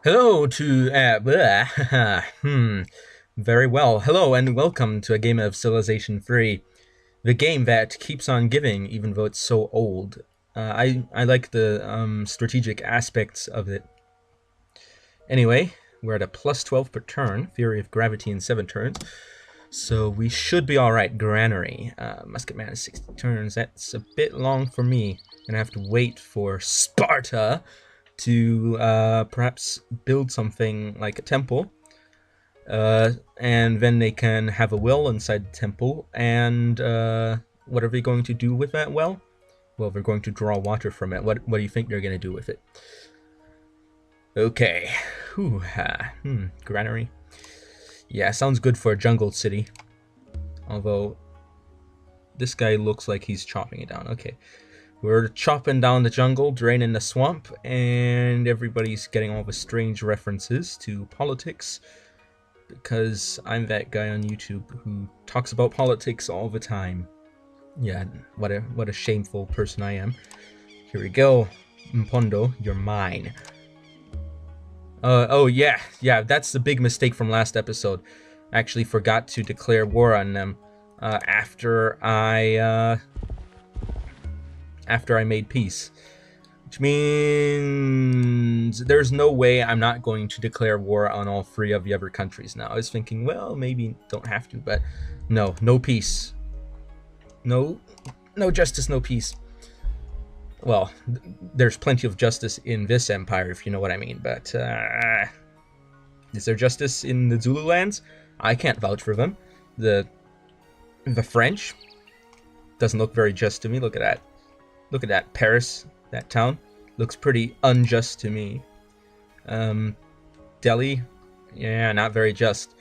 Hello to very well. Hello and welcome to a game of Civilization 3, the game that keeps on giving even though it's so old. I like the strategic aspects of it. Anyway, we're at a plus 12 per turn, theory of gravity in 7 turns. So we should be alright. Granary. Musketman is 60 turns. That's a bit long for me. Gonna have to wait for Sparta to perhaps build something like a temple. And then they can have a well inside the temple. And what are they going to do with that well? Well, they're going to draw water from it. What do you think they're going to do with it? Okay. Granary. Yeah, sounds good for a jungle city. Although, this guy looks like he's chopping it down. Okay. We're chopping down the jungle, draining the swamp, and everybody's getting all the strange references to politics. Because I'm that guy on YouTube who talks about politics all the time. Yeah, what a shameful person I am. Here we go. Mpondo, you're mine. Oh yeah, that's the big mistake from last episode. I actually forgot to declare war on them after I made peace. Which means there's no way I'm not going to declare war on all 3 of the other countries now. I was thinking, well, maybe don't have to, but no peace. No justice, no peace. Well, there's plenty of justice in this empire, if you know what I mean, but is there justice in the Zulu lands? I can't vouch for them. The French doesn't look very just to me. Look at that. Look at that. Paris, that town, looks pretty unjust to me. Delhi, yeah, not very just.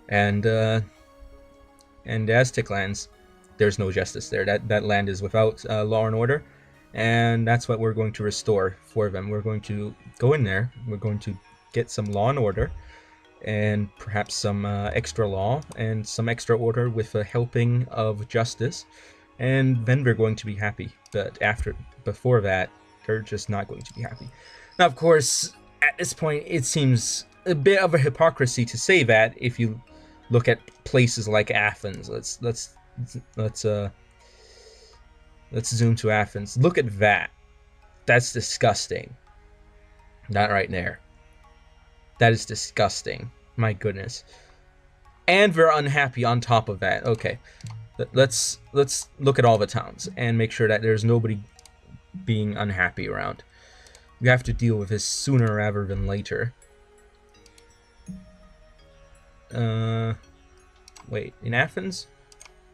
And Aztec lands, there's no justice there. That land is without law and order, and that's what we're going to restore for them. We're going to go in there. We're going to get some law and order, and perhaps some extra law and some extra order with a helping of justice, and then they're going to be happy. But before that, they're just not going to be happy. Now, of course, at this point, it seems a bit of a hypocrisy to say that if you look at places like Athens. Let's zoom to Athens. Look at that. That's disgusting. That right there. That is disgusting. My goodness. And they're unhappy on top of that. Okay. Let's look at all the towns and make sure that there's nobody being unhappy around. We have to deal with this sooner rather than later. Wait, in Athens?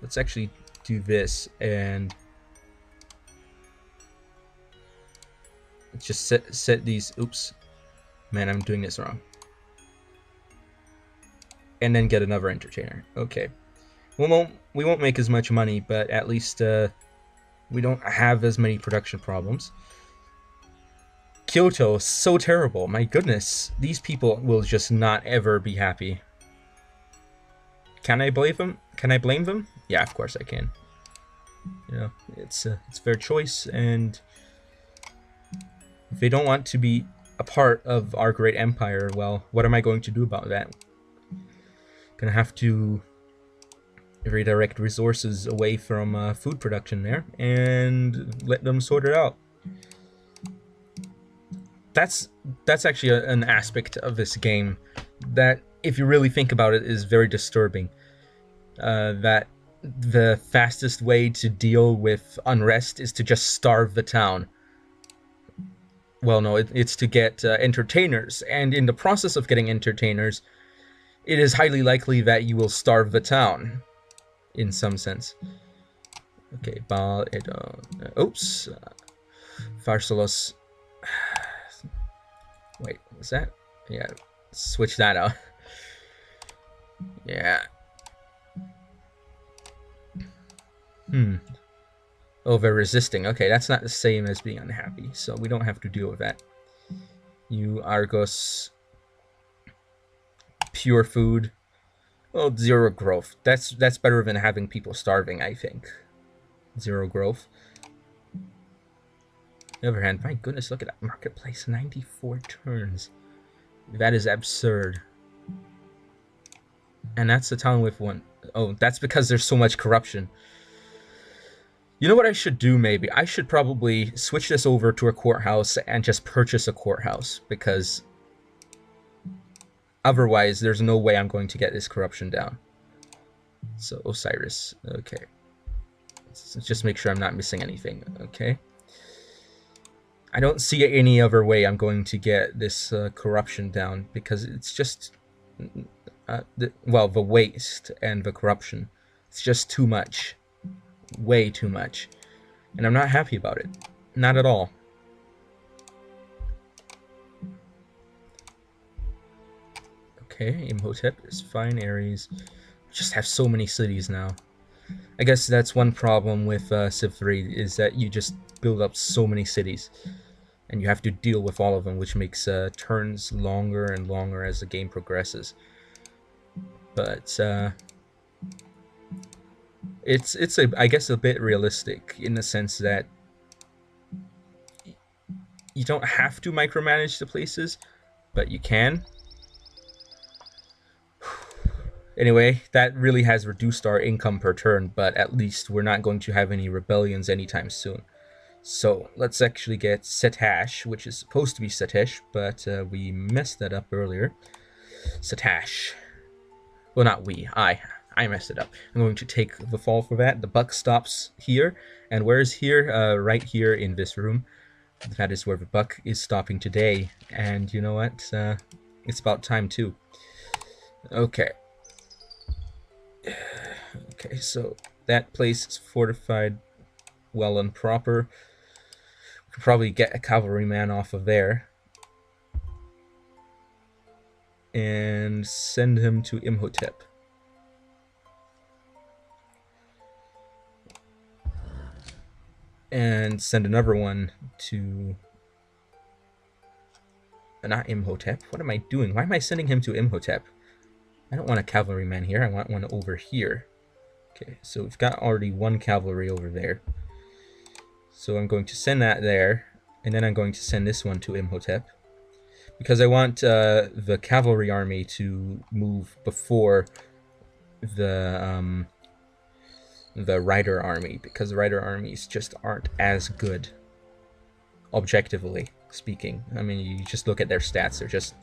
Let's actually do this and let's just set these. Oops, man, I'm doing this wrong. And then get another entertainer. Okay, we won't make as much money, but at least we don't have as many production problems. Kyoto, so terrible. My goodness, these people will just not ever be happy. Can I blame them? Can I blame them? Yeah, of course I can. You know, it's their choice, and if they don't want to be a part of our great empire, well, what am I going to do about that? Gonna have to redirect resources away from food production there and let them sort it out. That's actually an aspect of this game that, if you really think about it, is very disturbing. That the fastest way to deal with unrest is to just starve the town. Well, no, it's to get entertainers, and in the process of getting entertainers, it is highly likely that you will starve the town, in some sense. Okay, oops. Pharsalos. Wait, what's that? Yeah, switch that out. Yeah. Oh, they're resisting. Okay, that's not the same as being unhappy, so we don't have to deal with that. You Argos. Pure food. Well, 0 growth. That's better than having people starving, I think. 0 growth. the other hand, my goodness, look at that marketplace, 94 turns. That is absurd. And that's the town with one. Oh, that's because there's so much corruption. You know what I should do, maybe? I should probably switch this over to a courthouse and just purchase a courthouse, because otherwise there's no way I'm going to get this corruption down. So, Osiris. Okay. Let's just make sure I'm not missing anything. Okay. I don't see any other way I'm going to get this corruption down, because it's just... the waste and the corruption. It's just too much. Way too much. And I'm not happy about it. Not at all. Okay, Imhotep is fine. Ares. Just have so many cities now. I guess that's one problem with Civ 3, is that you just build up so many cities. And you have to deal with all of them, which makes turns longer and longer as the game progresses. But it's I guess a bit realistic in the sense that you don't have to micromanage the places, but you can. Anyway, that really has reduced our income per turn, but at least we're not going to have any rebellions anytime soon. So let's actually get Setash, which is supposed to be Setish, but we messed that up earlier. Setash. Well, not we. I messed it up. I'm going to take the fall for that. The buck stops here. And where is here? Right here in this room. That is where the buck is stopping today. And you know what? It's about time too. Okay. Okay, so that place is fortified well and proper. We could probably get a cavalryman off of there. And send him to Imhotep. And send another one to... not Imhotep. What am I doing? Why am I sending him to Imhotep? I don't want a cavalryman here. I want one over here. Okay, so we've got already one cavalry over there. So I'm going to send that there. And then I'm going to send this one to Imhotep. Because I want the cavalry army to move before the rider army, because the rider armies just aren't as good, objectively speaking. I mean, you just look at their stats; they're just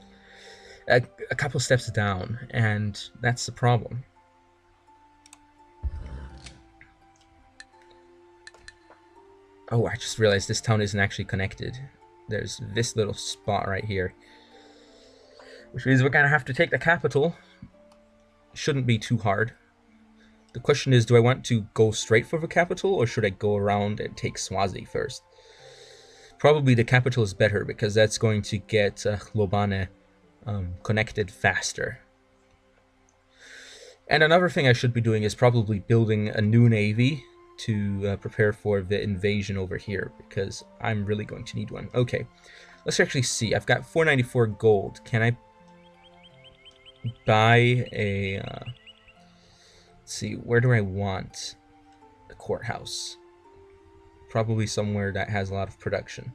a couple steps down, and that's the problem. Oh, I just realized this town isn't actually connected. There's this little spot right here, which means we're gonna have to take the capital. Shouldn't be too hard. The question is, do I want to go straight for the capital, or should I go around and take Swazi first? Probably the capital is better, because that's going to get Lobane connected faster. And another thing I should be doing is probably building a new navy to prepare for the invasion over here, because I'm really going to need one. Okay, let's actually see. I've got 494 gold. Can I buy a... let's see, where do I want the courthouse? Probably somewhere that has a lot of production.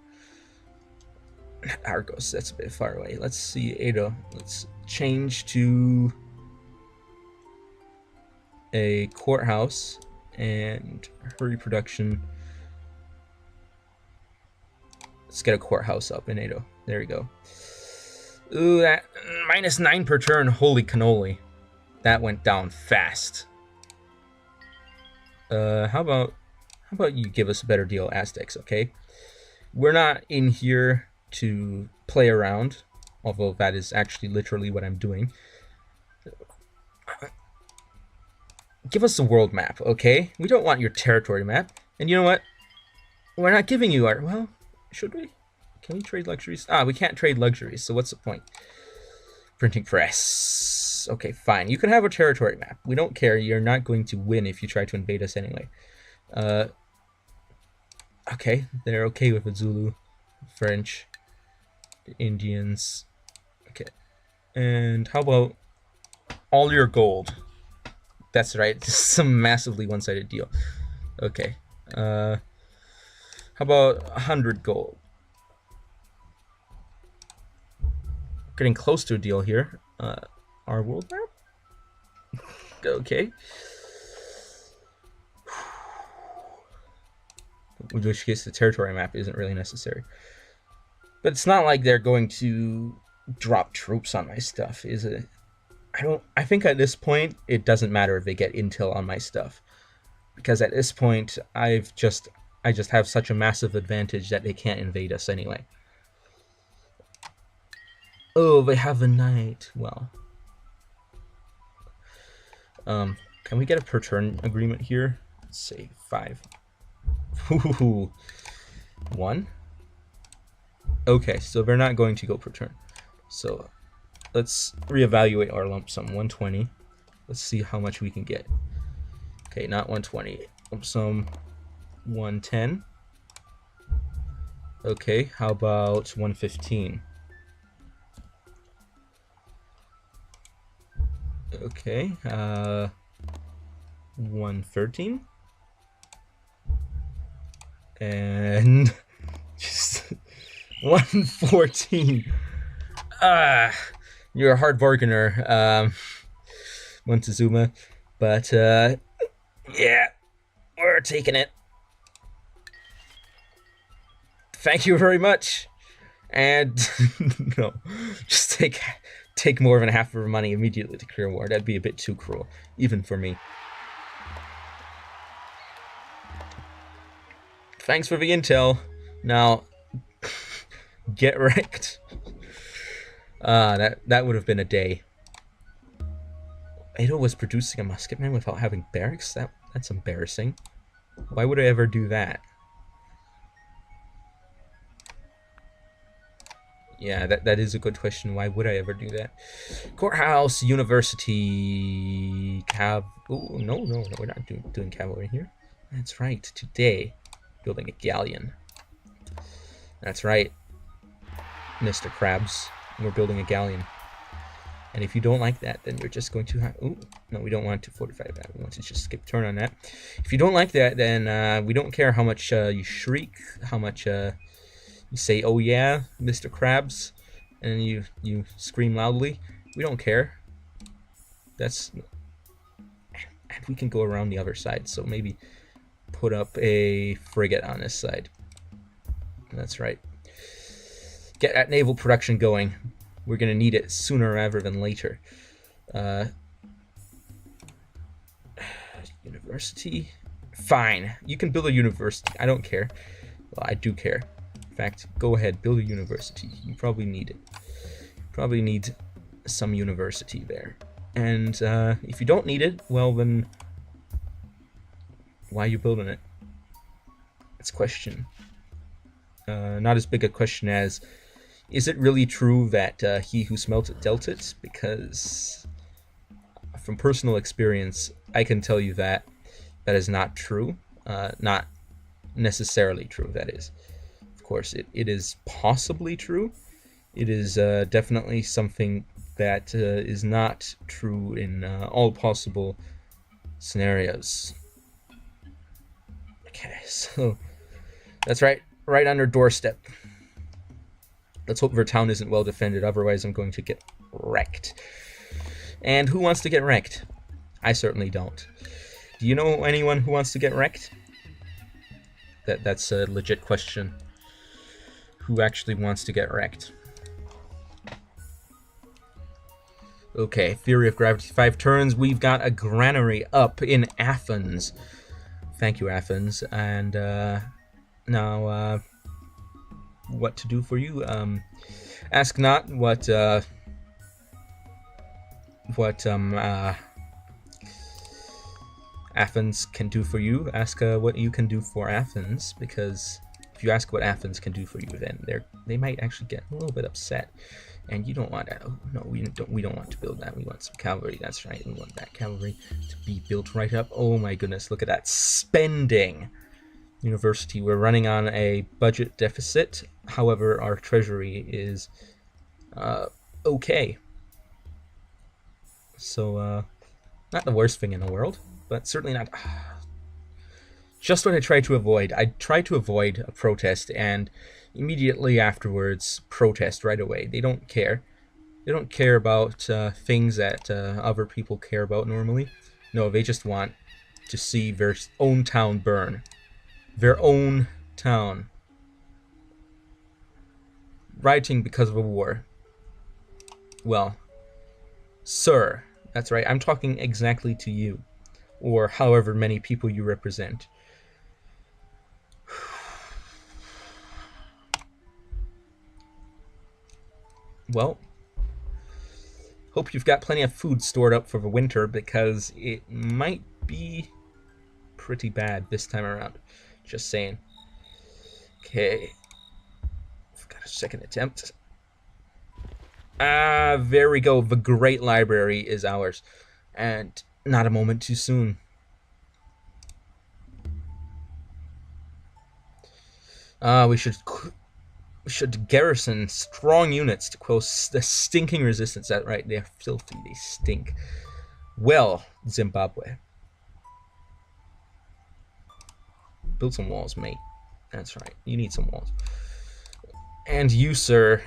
Argos, that's a bit far away. Let's see, Edo. Let's change to a courthouse and hurry production. Let's get a courthouse up in Edo. There we go. Ooh, that -9 per turn. Holy cannoli. That went down fast. How about you give us a better deal, Aztecs, okay? We're not in here to play around, although that is actually literally what I'm doing. Give us a world map, okay? We don't want your territory map. And you know what? We're not giving you our... well, should we? Can we trade luxuries? Ah, we can't trade luxuries, so what's the point? Printing press. Okay, fine. You can have a territory map. We don't care. You're not going to win if you try to invade us anyway. Okay, they're okay with the Zulu, French, the Indians. Okay, and how about all your gold? That's right. This is a massively one-sided deal. Okay. How How about 100 gold? Getting close to a deal here. Our world map? Okay. In which case the territory map isn't really necessary. But it's not like they're going to drop troops on my stuff, is it? I think at this point it doesn't matter if they get intel on my stuff. Because at this point I just have such a massive advantage that they can't invade us anyway. Oh, they have a knight. Well. Can we get a per turn agreement here? Let's say 5. Ooh. 1. Okay, so they're not going to go per turn. So let's reevaluate our lump sum. 120. Let's see how much we can get. Okay, not 120. Lump sum 110. Okay, how about 115? Okay, 113. And just 114. You're a hard bargainer, Montezuma. But yeah, we're taking it. Thank you very much. And no, just take more than half of our money immediately to clear war. That'd be a bit too cruel, even for me. Thanks for the intel. Now, get wrecked. That would have been a day. Edo was producing a musketman without having barracks? That's embarrassing. Why would I ever do that? Yeah, that is a good question. Why would I ever do that? Courthouse, university, Oh, no, we're not doing cavalry here. That's right, today, building a galleon. That's right, Mr. Krabs, we're building a galleon. And if you don't like that, then you're just going to have... Oh, no, we don't want to fortify that. We want to just skip turn on that. If you don't like that, then we don't care how much you shriek, how much... you say, "Oh yeah, Mr. Krabs," and you scream loudly. We don't care. And we can go around the other side, so maybe put up a frigate on this side. That's right. Get that naval production going. We're gonna need it sooner rather than later. University? Fine. You can build a university. I don't care. Well, I do care. In fact, go ahead, build a university. You probably need it. Probably need some university there. And if you don't need it, well then, why are you building it? It's a question. Not as big a question as, is it really true that he who smelt it dealt it? Because from personal experience, I can tell you that that is not true. Not necessarily true, that is. Of course, it is possibly true. It is definitely something that is not true in all possible scenarios. Okay, so that's right under doorstep. Let's hope their town isn't well defended, otherwise I'm going to get wrecked. And who wants to get wrecked? I certainly don't. Do you know anyone who wants to get wrecked? That's a legit question. Who actually wants to get wrecked? Okay, Theory of Gravity, 5 turns. We've got a granary up in Athens. Thank you, Athens. And now, what to do for you? Ask not what Athens can do for you. Ask what you can do for Athens, because if you ask what Athens can do for you, then they might actually get a little bit upset, and you don't want that. Oh, no, we don't want to build that. We want some cavalry. That's right. We want that cavalry to be built right up. Oh my goodness, look at that spending. University, we're running on a budget deficit. However, our treasury is okay. So not the worst thing in the world, but certainly not. Just what I tried to avoid. I tried to avoid a protest, and immediately afterwards, protest right away. They don't care. They don't care about things that other people care about normally. No, they just want to see their own town burn. Their own town. Rioting because of a war. Well, sir, that's right, I'm talking exactly to you. Or however many people you represent. Well, hope you've got plenty of food stored up for the winter, because it might be pretty bad this time around. Just saying. Okay. I've got a second attempt. Ah, there we go. The great library is ours. And not a moment too soon. We should garrison strong units to quell the stinking resistance. That's right, they're filthy, they stink. Well, Zimbabwe. Build some walls, mate. That's right, you need some walls. And you, sir,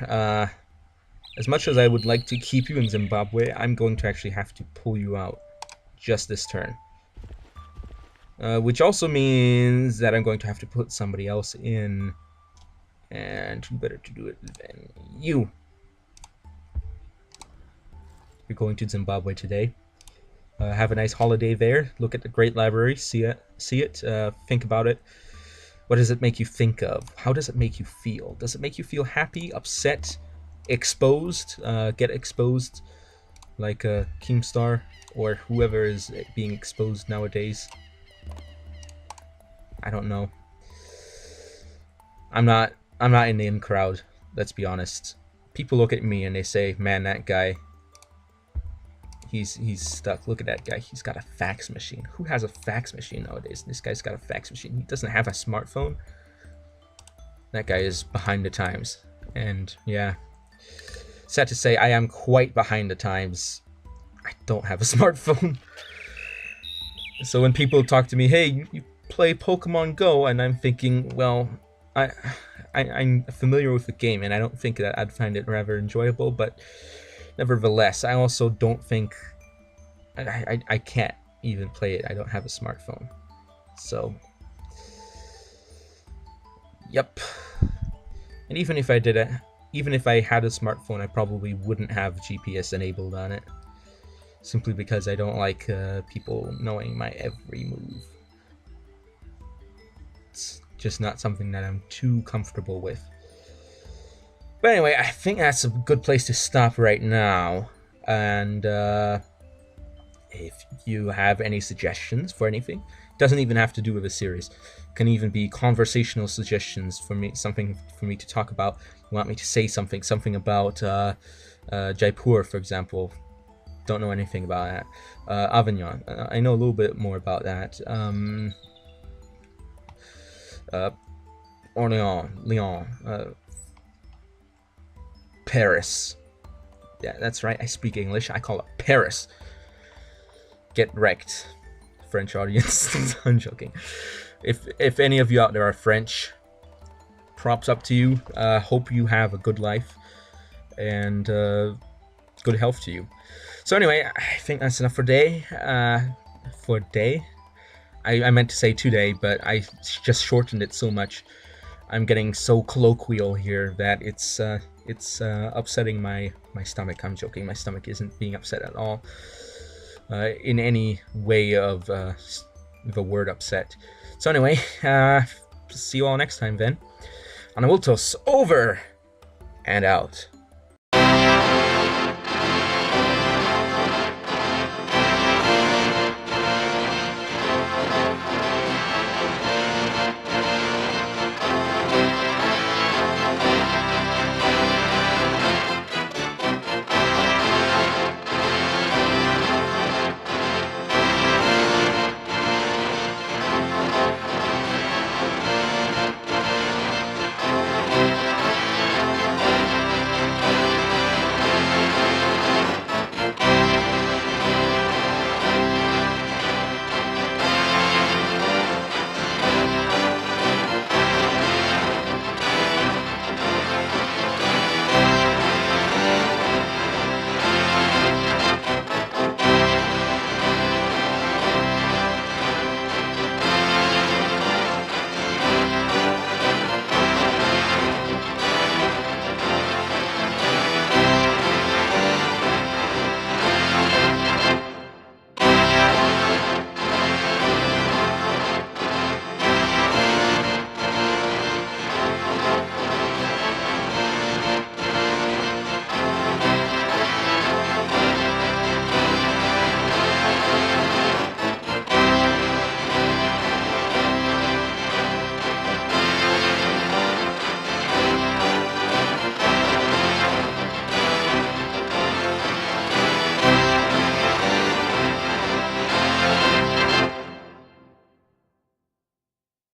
as much as I would like to keep you in Zimbabwe, I'm going to actually have to pull you out just this turn. Which also means that I'm going to have to put somebody else in. And who better to do it than you? You're going to Zimbabwe today. Have a nice holiday there. Look at the great library. See it. Think about it. What does it make you think of? How does it make you feel? Does it make you feel happy, upset, exposed? Get exposed, like Keemstar or whoever is being exposed nowadays. I don't know. I'm not in the in crowd, let's be honest. People look at me and they say, man, that guy, he's stuck. Look at that guy, he's got a fax machine. Who has a fax machine nowadays? This guy's got a fax machine. He doesn't have a smartphone. That guy is behind the times. And yeah, sad to say, I am quite behind the times. I don't have a smartphone. So when people talk to me, hey, you play Pokemon Go, and I'm thinking, well, I'm familiar with the game, and I don't think that I'd find it rather enjoyable, but nevertheless, I also don't think I can't even play it. I don't have a smartphone. So, yep. And even if I did it, even if I had a smartphone, I probably wouldn't have GPS enabled on it, simply because I don't like people knowing my every move. It's just not something that I'm too comfortable with. But anyway, I think that's a good place to stop right now. And if you have any suggestions for anything, it doesn't even have to do with a series. It can even be conversational suggestions for me, something for me to talk about. You want me to say something about Jaipur, for example. Don't know anything about that. Avignon, I know a little bit more about that. Orléans, Lyon, Paris. Yeah, that's right, I speak English. I call it Paris. Get wrecked, French audience. I'm joking. If any of you out there are French, props up to you. Hope you have a good life and good health to you. So anyway, I think that's enough for day. I meant to say today, but I just shortened it so much. I'm getting so colloquial here that it's upsetting my stomach. I'm joking. My stomach isn't being upset at all in any way of the word upset. So anyway, see you all next time then. Anawultos over and out.